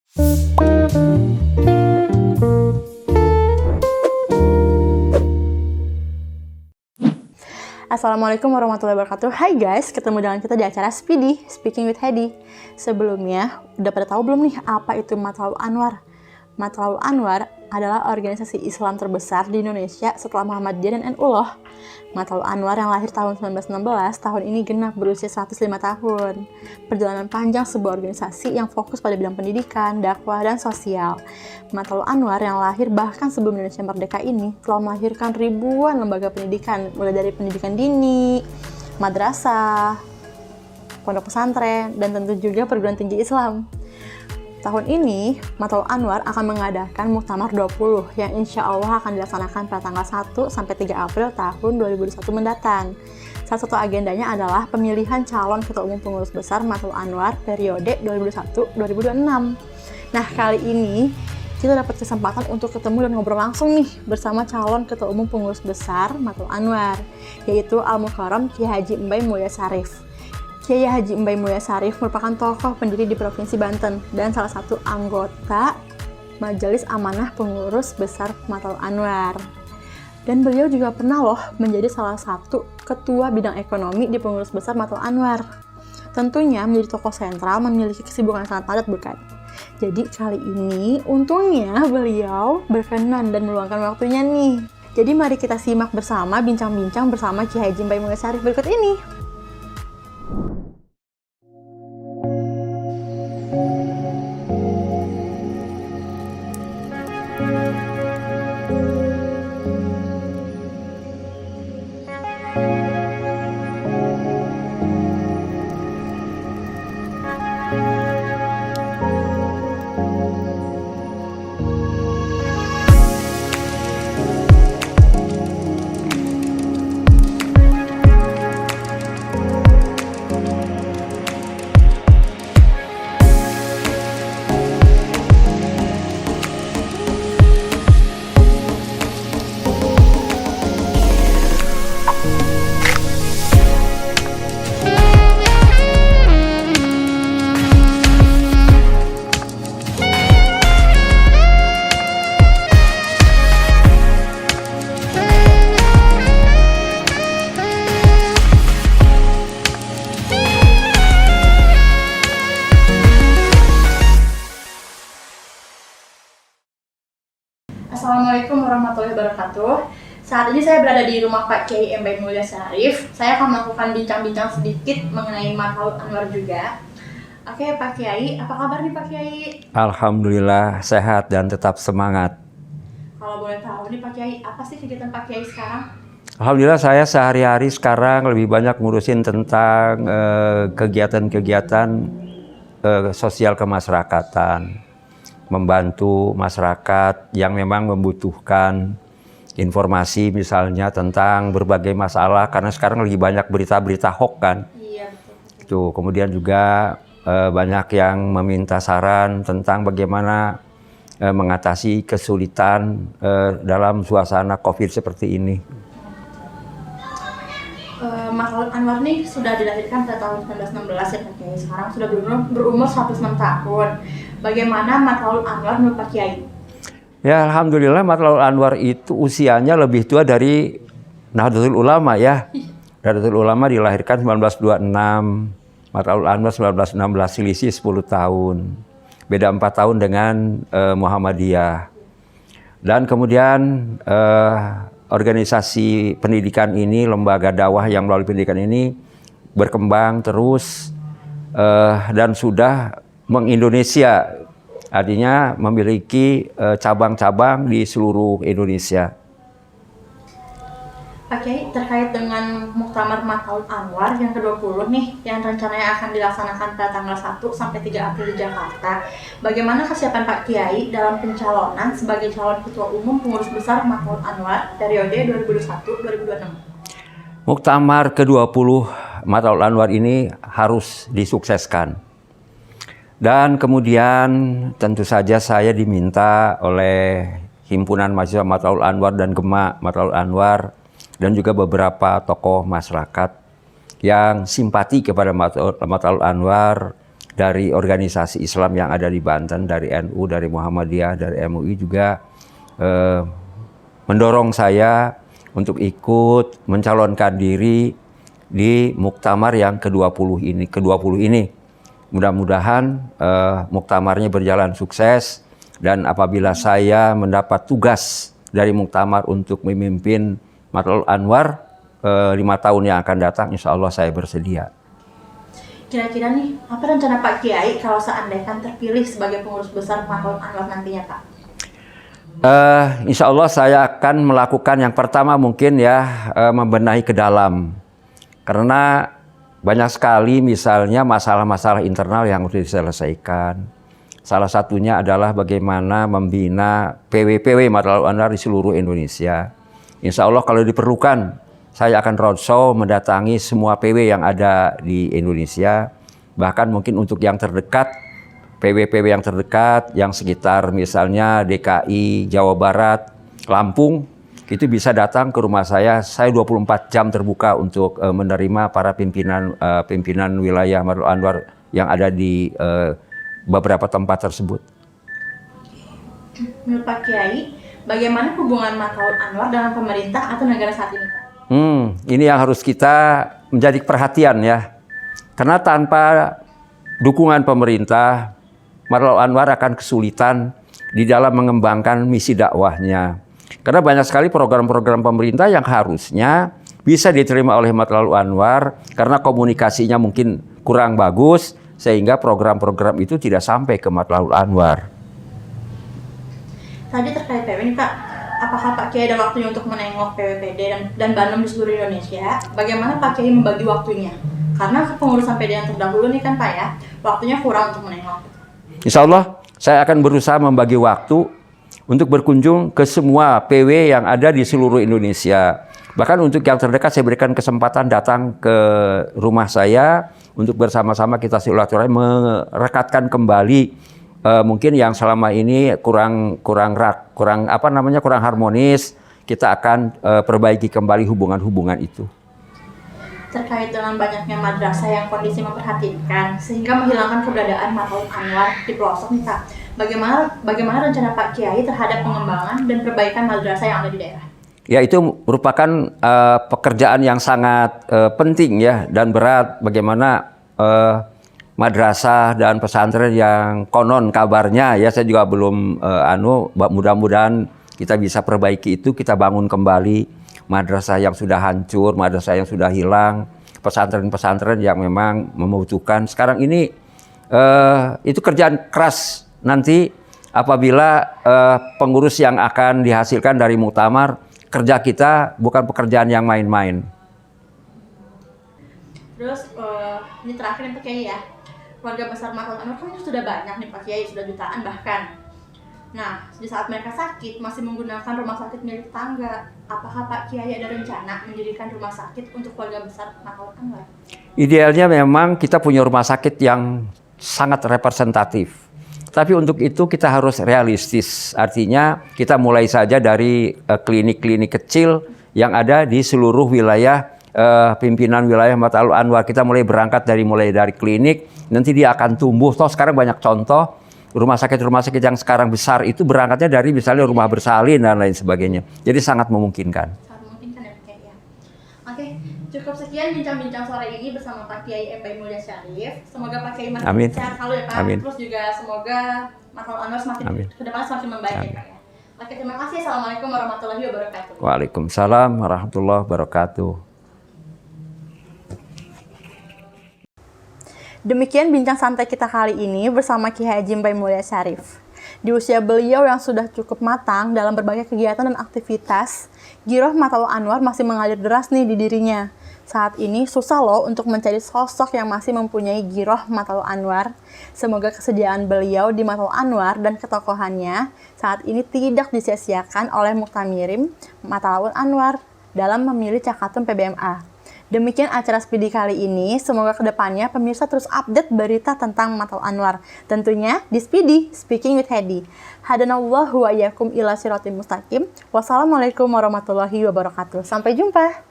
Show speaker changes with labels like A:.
A: Assalamualaikum warahmatullahi wabarakatuh. Hai guys, ketemu dengan kita di acara Speedy, Speaking with Hedi. Sebelumnya, udah pada tahu belum nih apa itu Matlaul Anwar? Matlaul Anwar adalah organisasi Islam terbesar di Indonesia setelah Muhammadiyah dan NU loh. Matlaul Anwar yang lahir tahun 1916, tahun ini genap berusia 105 tahun. Perjalanan panjang sebuah organisasi yang fokus pada bidang pendidikan, dakwah, dan sosial. Matlaul Anwar yang lahir bahkan sebelum Indonesia merdeka ini telah melahirkan ribuan lembaga pendidikan, mulai dari pendidikan dini, madrasah, pondok pesantren, dan tentu juga perguruan tinggi Islam. Tahun ini, Matlaul Anwar akan mengadakan Muktamar 20 yang insya Allah akan dilaksanakan pada tanggal 1 sampai 3 April tahun 2021 mendatang. Salah satu agendanya adalah pemilihan calon Ketua Umum Pengurus Besar Matlaul Anwar periode 2021-2026. Nah, kali ini kita dapat kesempatan untuk ketemu dan ngobrol langsung nih bersama calon Ketua Umum Pengurus Besar Matlaul Anwar, yaitu Al-Mukarram Kiai Haji Mbai Mulya Sarif. Kiai Haji Mbai Mulya Sarif merupakan tokoh pendiri di Provinsi Banten dan salah satu anggota Majelis Amanah Pengurus Besar Matlaul Anwar. Dan beliau juga pernah loh menjadi salah satu ketua bidang ekonomi di Pengurus Besar Matlaul Anwar. Tentunya menjadi tokoh sentral memiliki kesibukan sangat padat bukan? Jadi kali ini untungnya beliau berkenan dan meluangkan waktunya nih. Jadi mari kita simak bersama bincang-bincang bersama Kiai Haji Mbai Mulya Sarif berikut ini. Assalamualaikum warahmatullahi wabarakatuh. Saat ini saya berada di rumah Pak Kiai Mbai Mulya Sarif. Saya akan melakukan bincang-bincang sedikit mengenai Matlaul Anwar juga. Oke Pak Kiai, apa kabar nih Pak Kiai?
B: Alhamdulillah sehat dan tetap semangat.
A: Kalau boleh tahu nih Pak Kiai, apa sih kegiatan Pak Kiai sekarang?
B: Alhamdulillah saya sehari-hari sekarang lebih banyak ngurusin tentang kegiatan-kegiatan sosial kemasyarakatan. Membantu masyarakat yang memang membutuhkan informasi misalnya tentang berbagai masalah karena sekarang lagi banyak berita-berita hoax kan.
A: Iya betul.
B: Itu kemudian juga banyak yang meminta saran tentang bagaimana mengatasi kesulitan dalam suasana COVID seperti ini.
A: Matlaul Anwar nih sudah dilahirkan pada tahun 1916 ya Pak Kiai. Sekarang sudah berumur 106 tahun. Bagaimana Matlaul Anwar menurut Pak Kiai?
B: Ya Alhamdulillah Matlaul Anwar itu usianya lebih tua dari Nahdlatul Ulama ya. Nahdlatul Ulama dilahirkan 1926, Matlaul Anwar 1916, selisih 10 tahun. Beda 4 tahun dengan Muhammadiyah. Dan kemudian organisasi pendidikan ini, lembaga dakwah yang melalui pendidikan ini berkembang terus dan sudah mengindonesia, artinya memiliki cabang-cabang di seluruh Indonesia.
A: Pak Kiai, terkait dengan Muktamar Matlaul Anwar yang ke-20 nih, yang rencananya akan dilaksanakan pada tanggal 1 sampai 3 April di Jakarta. Bagaimana kesiapan Pak Kiai dalam pencalonan sebagai calon Ketua Umum Pengurus Besar Matlaul Anwar periode 2021-2026?
B: Muktamar ke-20 Matlaul Anwar ini harus disukseskan. Dan kemudian tentu saja saya diminta oleh Himpunan Mahasiswa Matlaul Anwar dan Gema Matlaul Anwar dan juga beberapa tokoh masyarakat yang simpati kepada Matlaul Anwar dari organisasi Islam yang ada di Banten, dari NU, dari Muhammadiyah, dari MUI juga mendorong saya untuk ikut mencalonkan diri di muktamar yang ke-20 ini. Mudah-mudahan muktamarnya berjalan sukses, dan apabila saya mendapat tugas dari muktamar untuk memimpin Matla'ul Anwar 5 tahun yang akan datang, insya Allah saya bersedia.
A: Kira-kira nih, apa rencana Pak Kiai kalau seandainya terpilih sebagai pengurus besar Matla'ul Anwar nantinya, Pak?
B: Insya Allah saya akan melakukan yang pertama mungkin ya, membenahi ke dalam. Karena banyak sekali misalnya masalah-masalah internal yang harus diselesaikan. Salah satunya adalah bagaimana membina PW-PW Matla'ul Anwar di seluruh Indonesia. Insya Allah kalau diperlukan, saya akan roadshow mendatangi semua PW yang ada di Indonesia. Bahkan mungkin untuk yang terdekat, PW-PW yang terdekat, yang sekitar misalnya DKI, Jawa Barat, Lampung, itu bisa datang ke rumah saya. Saya 24 jam terbuka untuk menerima para pimpinan wilayah Matla'ul Anwar yang ada di beberapa tempat tersebut.
A: Menurut Pak Kiai, bagaimana hubungan Matla'ul Anwar dengan pemerintah atau negara saat ini, Pak?
B: Ini yang harus kita menjadi perhatian ya. Karena tanpa dukungan pemerintah, Matla'ul Anwar akan kesulitan di dalam mengembangkan misi dakwahnya. Karena banyak sekali program-program pemerintah yang harusnya bisa diterima oleh Matla'ul Anwar, karena komunikasinya mungkin kurang bagus, sehingga program-program itu tidak sampai ke Matla'ul Anwar.
A: Tadi terkait PW nih, Pak, apakah Pak Kiai ada waktunya untuk menengok PWPD dan Banom di seluruh Indonesia? Bagaimana Pak Kiai membagi waktunya? Karena pengurusan PD yang terdahulu nih kan Pak ya, waktunya kurang untuk menengok.
B: Insya Allah saya akan berusaha membagi waktu untuk berkunjung ke semua PW yang ada di seluruh Indonesia. Bahkan untuk yang terdekat saya berikan kesempatan datang ke rumah saya untuk bersama-sama kita silaturahmi, merekatkan kembali mungkin yang selama ini kurang harmonis. Kita akan perbaiki kembali hubungan-hubungan itu.
A: Terkait dengan banyaknya madrasah yang kondisi memprihatinkan sehingga menghilangkan keberadaan Matla'ul Anwar di pelosok nih Pak. Bagaimana rencana Pak Kiai terhadap pengembangan dan perbaikan madrasah yang ada di daerah?
B: Ya, itu merupakan pekerjaan yang sangat penting ya dan berat. Bagaimana madrasah dan pesantren yang konon kabarnya ya, saya juga belum mudah-mudahan kita bisa perbaiki itu, kita bangun kembali madrasah yang sudah hancur, madrasah yang sudah hilang, pesantren-pesantren yang memang membutuhkan. Sekarang ini itu kerjaan keras nanti apabila pengurus yang akan dihasilkan dari muktamar, kerja kita bukan pekerjaan yang main-main.
A: Terus ini terakhir nih Pak Kiai ya, keluarga besar Matla'ul Anwar kan sudah banyak nih Pak Kiai, sudah jutaan bahkan. Nah, di saat mereka sakit masih menggunakan rumah sakit milik tetangga. Apakah Pak Kiai ada rencana mendirikan rumah sakit untuk keluarga besar Matla'ul Anwar?
B: Idealnya memang kita punya rumah sakit yang sangat representatif. Tapi untuk itu kita harus realistis. Artinya kita mulai saja dari klinik-klinik kecil yang ada di seluruh wilayah pimpinan wilayah Matla'ul Anwar. Kita mulai dari klinik, nanti dia akan tumbuh. Toh sekarang banyak contoh rumah sakit yang sekarang besar itu berangkatnya dari misalnya rumah bersalin dan lain sebagainya. Jadi sangat memungkinkan.
A: Sangat memungkinkan ya Pak Kiai ya. Oke, cukup sekian bincang-bincang sore ini bersama Pak Kiai M.Bay Mulya Syarif. Semoga Pak Kiai makin sehat selalu ya Pak.
B: Amin.
A: Terus juga semoga Matla'ul Anwar semakin ke depan semakin membaik ya Pak ya. Oke, terima kasih. Assalamualaikum warahmatullahi wabarakatuh.
B: Waalaikumsalam warahmatullahi wabarakatuh.
A: Demikian bincang santai kita kali ini bersama Kiai Haji M.Bay Mulya Syarif. Di usia beliau yang sudah cukup matang dalam berbagai kegiatan dan aktivitas, giroh Matla'ul Anwar masih mengalir deras nih di dirinya. Saat ini susah loh untuk mencari sosok yang masih mempunyai giroh Matla'ul Anwar. Semoga kesediaan beliau di Matla'ul Anwar dan ketokohannya saat ini tidak disia-siakan oleh Muktamirim Matla'ul Anwar dalam memilih Cakatum PBMA. Demikian acara Speedy kali ini. Semoga kedepannya pemirsa terus update berita tentang Matla'ul Anwar. Tentunya di Speedy, Speaking with Hedi. Hadanallahu wa iyyakum ila siratal mustaqim. Wassalamualaikum warahmatullahi wabarakatuh. Sampai jumpa.